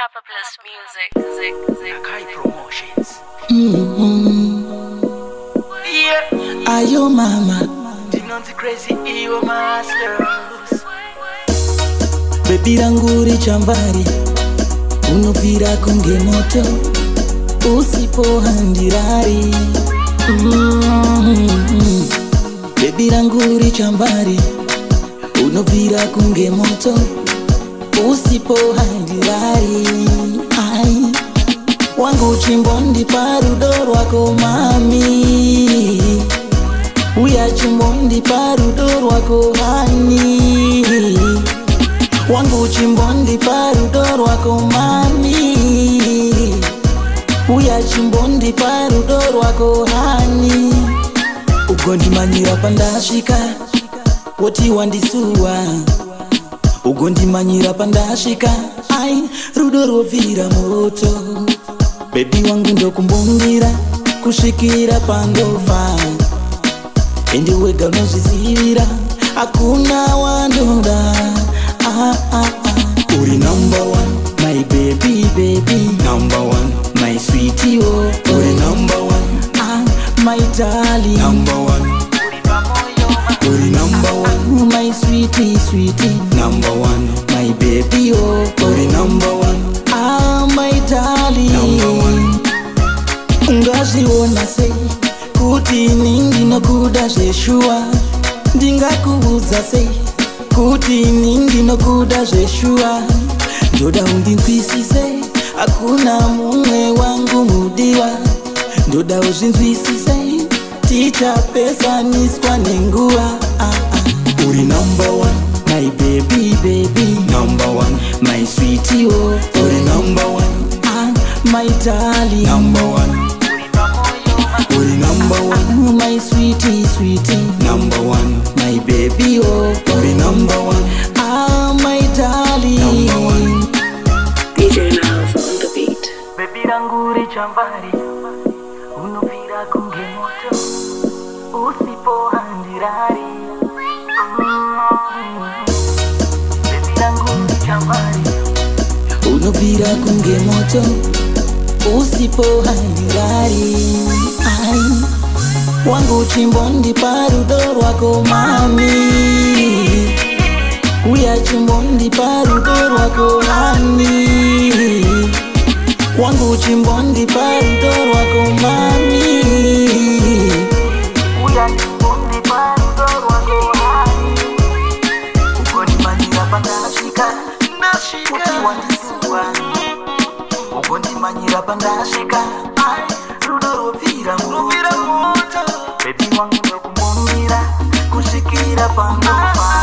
Papa Plus music. Akai Promotions. Yeah. Ayo mama, Dinonzi crazy iyo masters. baby ranguri chambari, unovira kunge moto, usipo handirari. Baby ranguri chambari, unovira kunge moto, usipo handirari. Ai, wangu chimbondi parudoro wako mami, uya chimbondi parudoro wako hani, wangu chimbondi parudoro wako mami, uya chimbondi parudoro wako hani. Ugondi manyira pandashika, woti wandisuwa. Ugondi manyira pandashika, ai rudoro vira moto. Baby wangu ndo kumbungira, kushikira pangofa. Ende wega unozizira, hakuna wandoda. Uri number one, my baby baby. Number one, my sweetie oh. Uri number one, my darling. Number one, uri number one, my sweetie sweetie. Number one, my baby oh. Uri number one, my darling. Number one. Ngazi wona say kuti ningi no kuda jeshua. Ndinga kuuza say kuti ningi no kuda jeshua. Ndoda undinkwisi say hakuna mumwe wangu mudiwa. Ndoda uzinkwisi say ticha pesa niskwa nengua. Uri number one, my baby baby. Number one, my sweetie oh. Uri number one, my darling. Number one, uri number one, my sweetie sweetie. Number one, my baby oh. Uri number one, my darling. Number one. DJ Miles on the beat. Baby ranguri chambari, unovira kunge moto, usipo handirari. Baby ranguri chambari, unovira kunge moto, usipo handirari. Ai, wangu chimbondi parudoro wako mami, uya chimbondi parudoro wako hani, wangu chimbondi parudoro wako mami, uya chimbondi parudoro wako hani. Ugoni manyira pandashika, kuti wandisuwa. Ugoni manyira pandashika, ai rudoro vira moto. Baby wangu ndo kumbungira, kushikira pangofa.